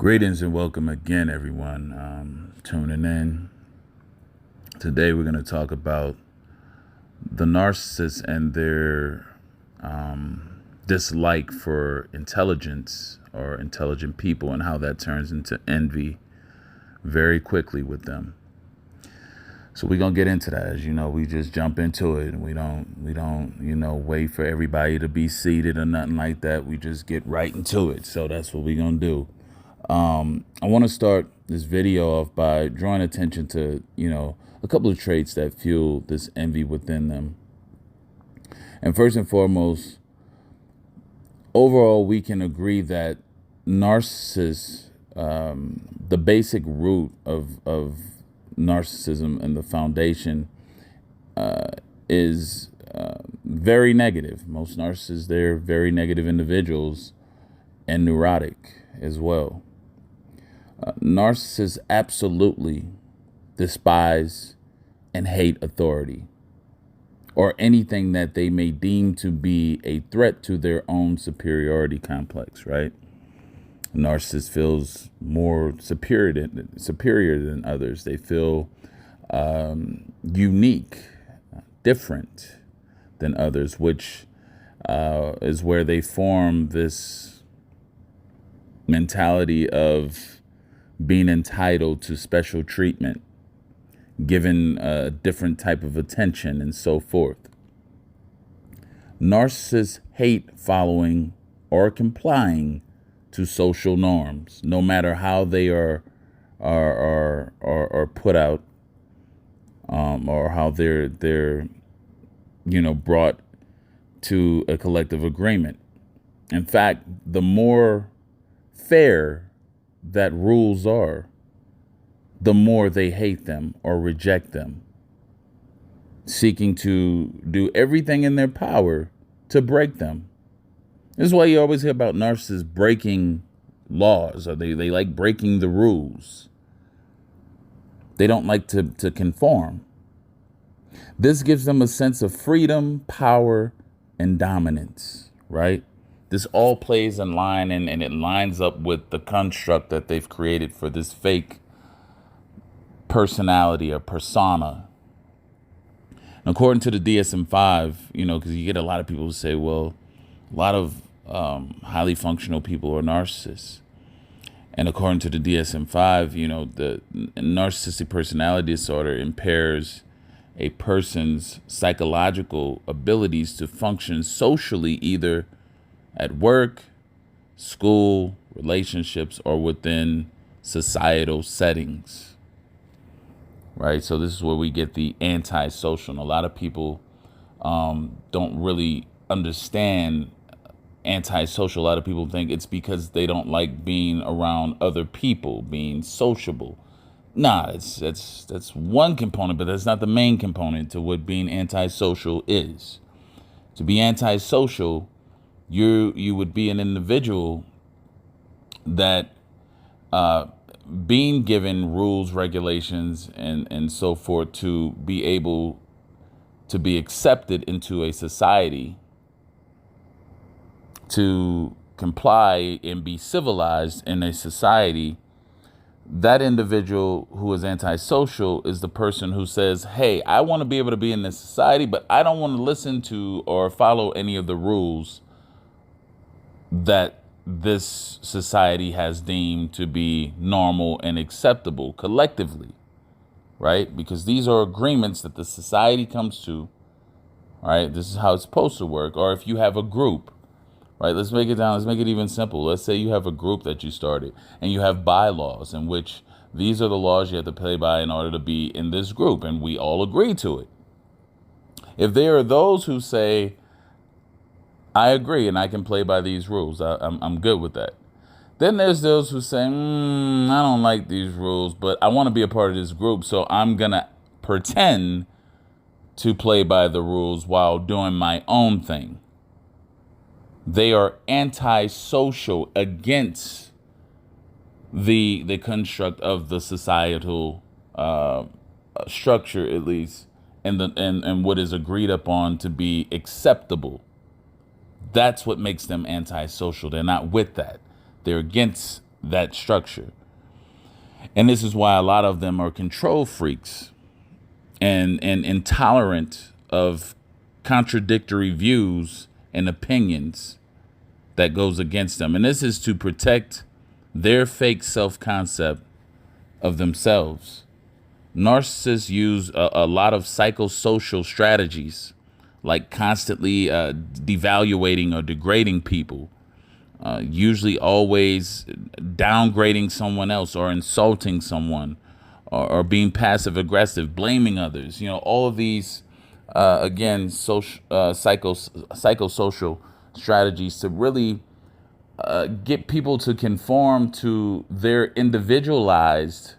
Greetings and welcome again, everyone. Tuning in. Today, we're going to talk about the narcissists and their dislike for intelligence or intelligent people, and how that turns into envy very quickly with them. So we're gonna get into that. As you know, we just jump into it, and we don't, wait for everybody to be seated or nothing like that. We just get right into it. So that's what we're gonna do. I want to start this video off by drawing attention to, a couple of traits that fuel this envy within them. And first and foremost, overall, we can agree that narcissists, the basic root of narcissism and the foundation is very negative. Most narcissists, they're very negative individuals and neurotic as well. Narcissists absolutely despise and hate authority or anything that they may deem to be a threat to their own superiority complex, right? A narcissist feels more superior than others. They feel unique, different than others, which is where they form this mentality of being entitled to special treatment, given a different type of attention, and so forth. Narcissists hate following or complying to social norms, no matter how they are put out, or how they're brought to a collective agreement. In fact, the more fair that rules are, the more they hate them or reject them, seeking to do everything in their power to break them. This is why you always hear about narcissists breaking laws, or they like breaking the rules. They don't like to conform. This gives them a sense of freedom, power, and dominance, right? This all plays in line, and it lines up with the construct that they've created for this fake personality or persona. And according to the DSM-5, because you get a lot of people who say, well, a lot of highly functional people are narcissists. And according to the DSM-5, the narcissistic personality disorder impairs a person's psychological abilities to function socially, either at work, school, relationships, or within societal settings, right? So this is where we get the antisocial. And a lot of people don't really understand antisocial. A lot of people think it's because they don't like being around other people, being sociable. Nah, that's one component, but that's not the main component to what being antisocial is. To be antisocial, you would be an individual that being given rules, regulations, and so forth to be able to be accepted into a society, to comply and be civilized in a society. That individual who is antisocial is the person who says, hey, I want to be able to be in this society, but I don't want to listen to or follow any of the rules that this society has deemed to be normal and acceptable collectively, right? Because these are agreements that the society comes to, right? This is how it's supposed to work. Or if you have a group, right? Let's make it even simple. Let's say you have a group that you started and you have bylaws in which these are the laws you have to play by in order to be in this group, and we all agree to it. If there are those who say, I agree and I can play by these rules, I'm good with that. Then there's those who say, I don't like these rules, but I want to be a part of this group, so I'm going to pretend to play by the rules while doing my own thing. They are antisocial against the construct of the societal structure, at least, and what is agreed upon to be acceptable. That's what makes them antisocial. They're not with that. They're against that structure. And this is why a lot of them are control freaks and intolerant of contradictory views and opinions that goes against them. And this is to protect their fake self-concept of themselves. Narcissists use a lot of psychosocial strategies, like constantly devaluating or degrading people, usually always downgrading someone else or insulting someone, or being passive aggressive, blaming others. All of these, again, psychosocial strategies to really get people to conform to their individualized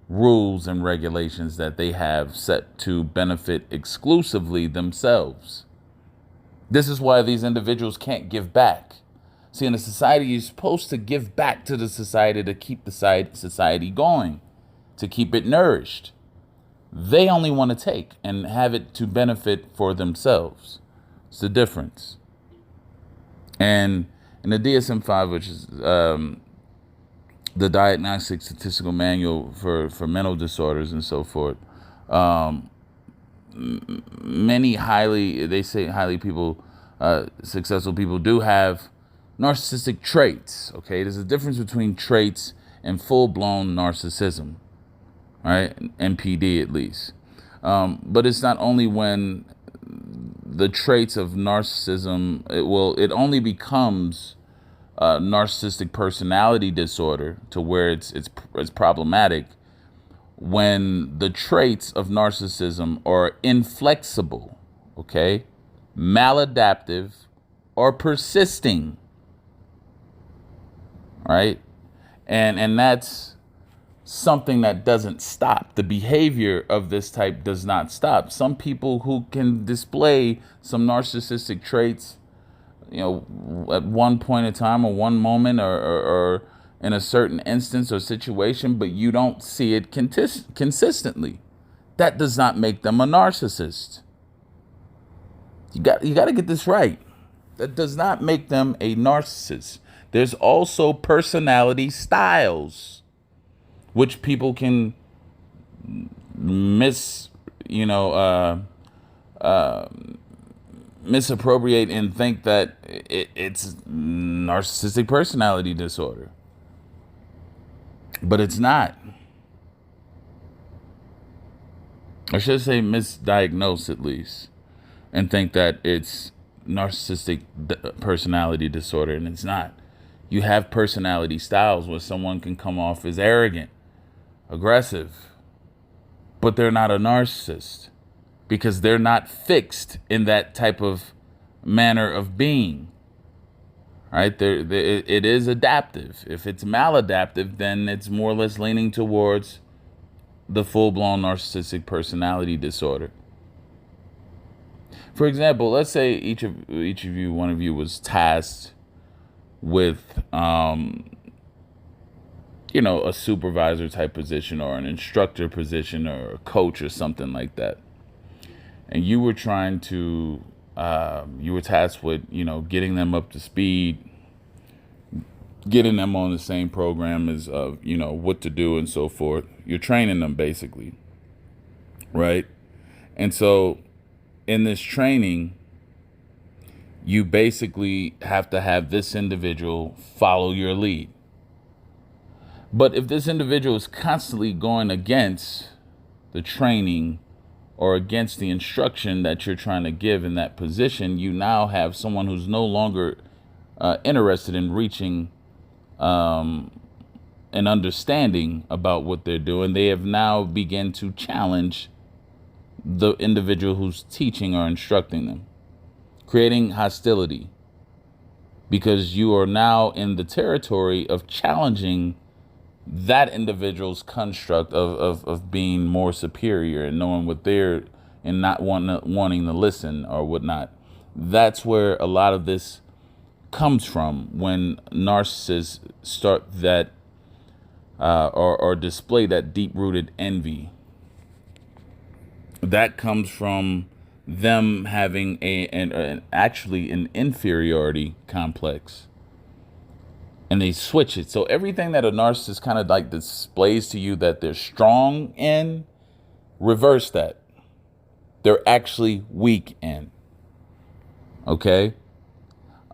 rules and regulations that they have set to benefit exclusively themselves. This is why these individuals can't give back. See, in a society, you're supposed to give back to the society to keep the society going, to keep it nourished. They only want to take and have it to benefit for themselves. It's the difference. And in the DSM-5, which is the Diagnostic Statistical Manual for mental disorders and so forth, many highly successful people do have narcissistic traits. Okay, there's a difference between traits and full-blown narcissism, right? NPD at least. But it's not only when the traits of narcissism, it only becomes narcissistic personality disorder to where it's problematic when the traits of narcissism are inflexible, okay, maladaptive, or persisting, right? And that's something that doesn't stop. The behavior of this type does not stop. Some people who can display some narcissistic traits, at one point in time or one moment or in a certain instance or situation, but you don't see it consistently. That does not make them a narcissist. You got to get this right. That does not make them a narcissist. There's also personality styles, which people can misappropriate and think that it's narcissistic personality disorder. But it's not. I should say misdiagnose at least, and think that it's narcissistic personality disorder, and it's not. You have personality styles where someone can come off as arrogant, aggressive, but they're not a narcissist because they're not fixed in that type of manner of being. Right? It is adaptive. If it's maladaptive, then it's more or less leaning towards the full-blown narcissistic personality disorder. For example, let's say each of you, one of you, was tasked with, a supervisor type position or an instructor position or a coach or something like that, and you were trying to, you were tasked with, getting them up to speed, getting them on the same program as, what to do and so forth. You're training them basically, right? And so in this training, you basically have to have this individual follow your lead. But if this individual is constantly going against the training or against the instruction that you're trying to give in that position, you now have someone who's no longer interested in reaching an understanding about what they're doing. They have now begun to challenge the individual who's teaching or instructing them, creating hostility, because you are now in the territory of challenging that individual's construct of being more superior and knowing what they're, and not wanting to listen or whatnot. That's where a lot of this comes from when narcissists start that or display that deep-rooted envy. That comes from them having actually an inferiority complex. and they switch it. So everything that a narcissist kind of like displays to you that they're strong in, reverse that. They're actually weak in. Okay?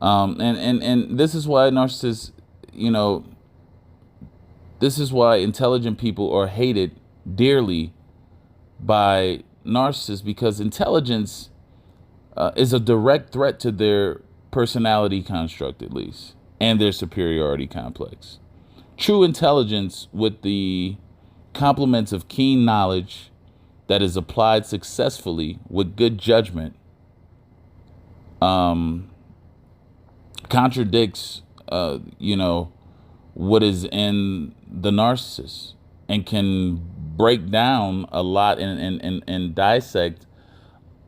And this is why narcissists, you know, this is why intelligent people are hated dearly by narcissists, because intelligence is a direct threat to their personality construct, at least, and their superiority complex. True intelligence, with the complements of keen knowledge that is applied successfully with good judgment, contradicts, what is in the narcissist, and can break down a lot and dissect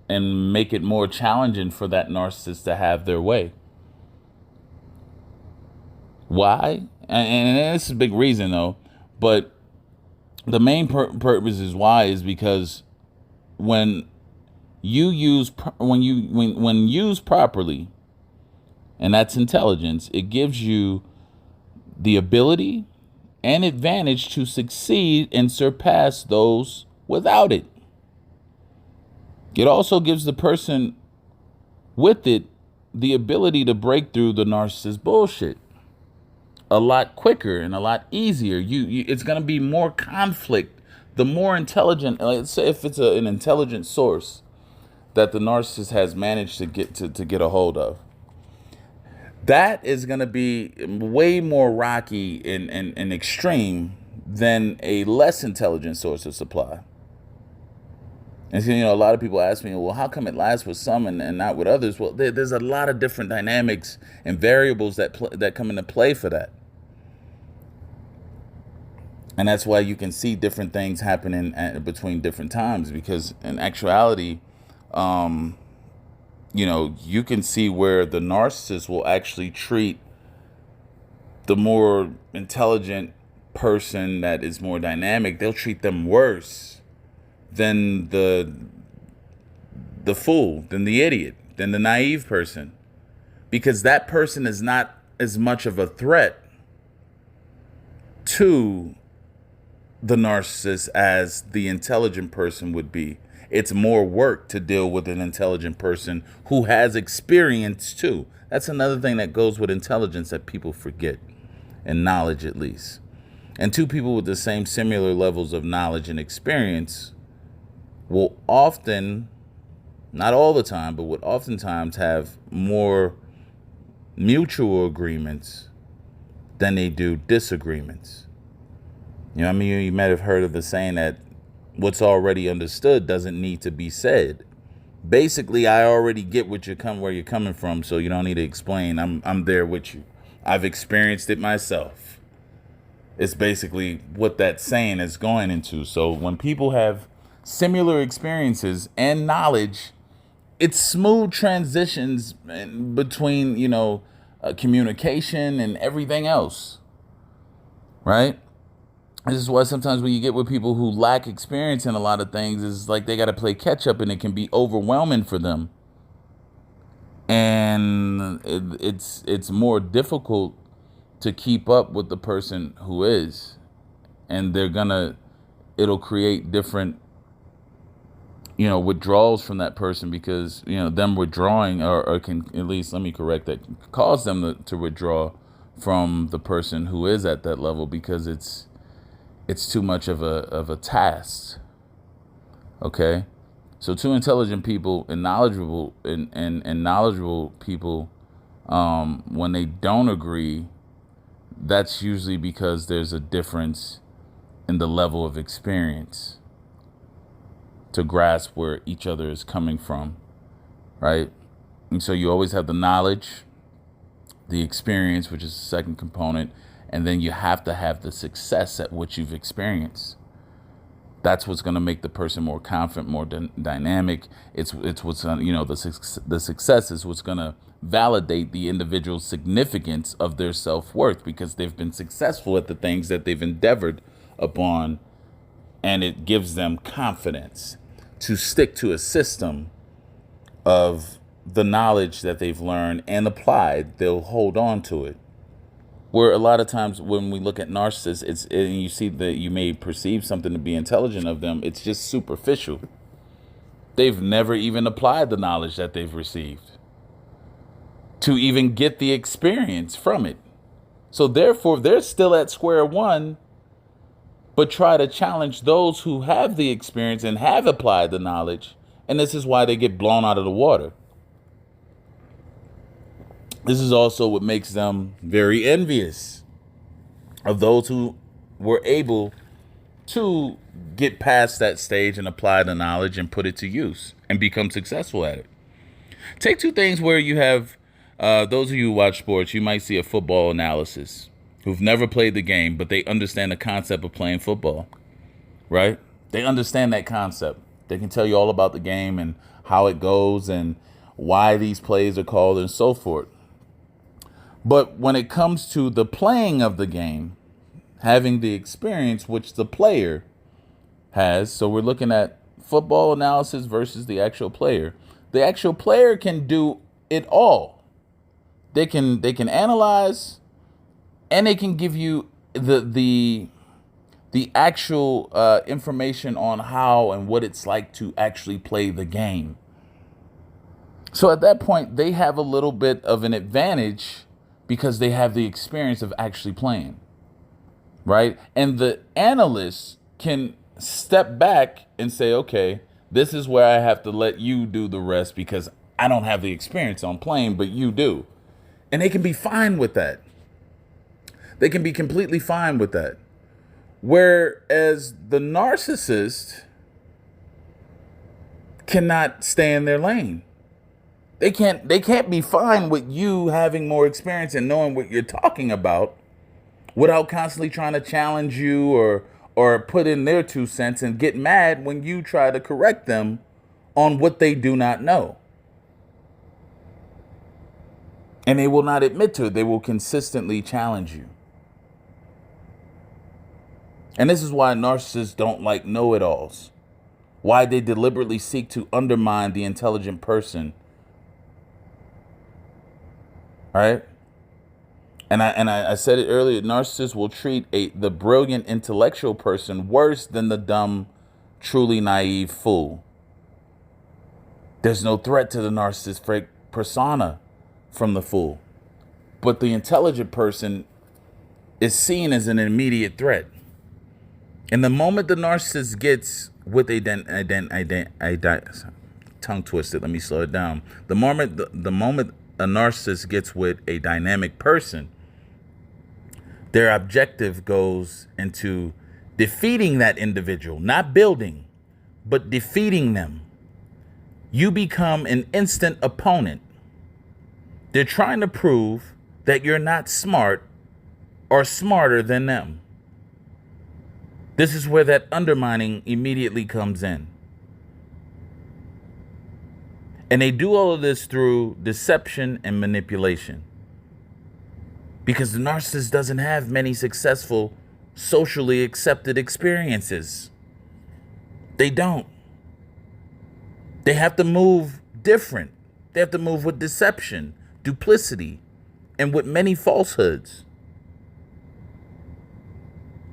and make it more challenging for that narcissist to have their way. Why? And this is a big reason, though. But the main purpose is why is because when used properly, and that's intelligence, it gives you the ability and advantage to succeed and surpass those without it. It also gives the person with it the ability to break through the narcissist bullshit a lot quicker and a lot easier. It's going to be more conflict. The more intelligent, let's say if it's an intelligent source that the narcissist has managed to get a hold of, that is going to be way more rocky and extreme than a less intelligent source of supply. And so, a lot of people ask me, well, how come it lasts with some and not with others? Well, there's a lot of different dynamics and variables that come into play for that. And that's why you can see different things happening between different times, because in actuality, you can see where the narcissist will actually treat the more intelligent person that is more dynamic. They'll treat them worse than the fool, than the idiot, than the naive person, because that person is not as much of a threat to the narcissist as the intelligent person would be. It's more work to deal with an intelligent person who has experience too. That's another thing that goes with intelligence that people forget, and knowledge at least. And two people with the same similar levels of knowledge and experience will often, not all the time, but would oftentimes have more mutual agreements than they do disagreements. You might have heard of the saying that what's already understood doesn't need to be said. Basically, I already get where you're coming from, so you don't need to explain. I'm there with you. I've experienced it myself. It's basically what that saying is going into. So when people have similar experiences and knowledge, it's smooth transitions between, communication and everything else, right? This is why sometimes when you get with people who lack experience in a lot of things, it's like they got to play catch up, and it can be overwhelming for them. And it's more difficult to keep up with the person who is, and it'll create different withdrawals from that person, because them withdrawing or can, at least let me correct that, cause them to withdraw from the person who is at that level, because it's too much of a task. Okay, so two intelligent people and knowledgeable people, when they don't agree, that's usually because there's a difference in the level of experience to grasp where each other is coming from, right? And so you always have the knowledge, the experience, which is the second component, and then you have to have the success at what you've experienced. That's what's going to make the person more confident, more dynamic. It's what's the success is what's going to validate the individual's significance of their self-worth, because they've been successful at the things that they've endeavored upon, and it gives them confidence to stick to a system of the knowledge that they've learned and applied. They'll hold on to it Where a lot of times when we look at narcissists, and you see that you may perceive something to be intelligent of them, it's just superficial. They've never even applied the knowledge that they've received to even get the experience from it. So therefore, they're still at square one, but try to challenge those who have the experience and have applied the knowledge. And this is why they get blown out of the water. This is also what makes them very envious of those who were able to get past that stage and apply the knowledge and put it to use and become successful at it. Take two things where you have those of you who watch sports, you might see a football analysis who've never played the game, but they understand the concept of playing football, right? They understand that concept. They can tell you all about the game and how it goes and why these plays are called and so forth. But when it comes to the playing of the game, having the experience which the player has, so we're looking at football analysis versus the actual player. The actual player can do it all. They can analyze, and they can give you the actual information on how and what it's like to actually play the game. So at that point, they have a little bit of an advantage because they have the experience of actually playing, right? And the analyst can step back and say, okay, this is where I have to let you do the rest because I don't have the experience on playing, but you do. And they can be fine with that. They can be completely fine with that. Whereas the narcissist cannot stay in their lane. They can't be fine with you having more experience and knowing what you're talking about without constantly trying to challenge you or put in their 2 cents and get mad when you try to correct them on what they do not know. And they will not admit to it. They will consistently challenge you. And this is why narcissists don't like know-it-alls. Why they deliberately seek to undermine the intelligent person. Right? And I said it earlier, narcissists will treat the brilliant intellectual person worse than the dumb, truly naive fool. There's no threat to the narcissistic persona from the fool. But the intelligent person is seen as an immediate threat. And the moment the narcissist gets with tongue twisted, let me slow it down. The moment a narcissist gets with a dynamic person, their objective goes into defeating that individual, not building, but defeating them. You become an instant opponent. They're trying to prove that you're not smart or smarter than them. This is where that undermining immediately comes in. And they do all of this through deception and manipulation. Because the narcissist doesn't have many successful, socially accepted experiences. They don't. They have to move different. They have to move with deception, duplicity, and with many falsehoods.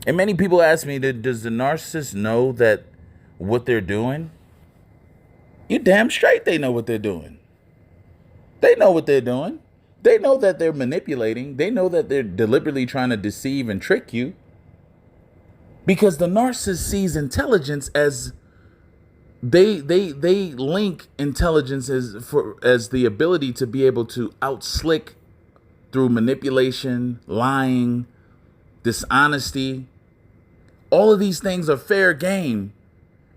And many people ask me, does the narcissist know that what they're doing? You damn straight they know what they're doing. They know what they're doing. They know that they're manipulating. They know that they're deliberately trying to deceive and trick you. Because the narcissist sees intelligence as they link intelligence as the ability to be able to outslick through manipulation, lying, dishonesty. All of these things are fair game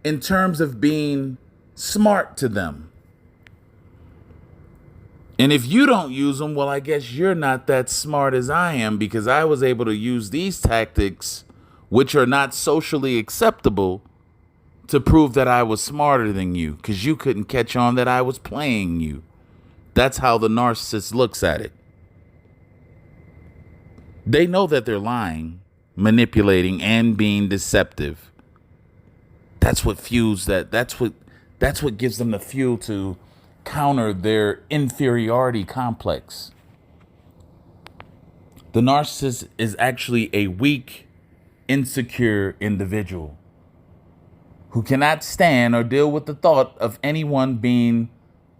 in terms of being smart to them. And if you don't use them, well, I guess you're not that smart as I am, because I was able to use these tactics, which are not socially acceptable, to prove that I was smarter than you, because you couldn't catch on that I was playing you. That's how the narcissist looks at it. They know that they're lying, manipulating, and being deceptive. That's what fuels that. That's what gives them the fuel to counter their inferiority complex. The narcissist is actually a weak, insecure individual who cannot stand or deal with the thought of anyone being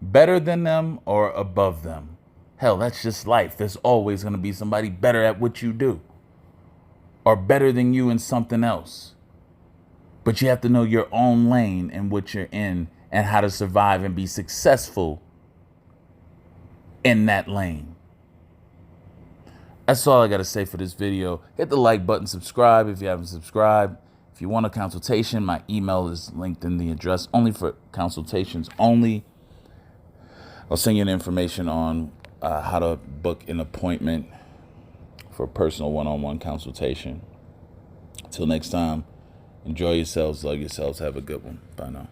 better than them or above them. Hell, that's just life. There's always going to be somebody better at what you do or better than you in something else. But you have to know your own lane and what you're in and how to survive and be successful in that lane. That's all I got to say for this video. Hit the like button, subscribe if you haven't subscribed. If you want a consultation, my email is linked in the address, only for consultations only. I'll send you the information on how to book an appointment for a personal one-on-one consultation. Until next time, enjoy yourselves, love yourselves, have a good one. Bye now.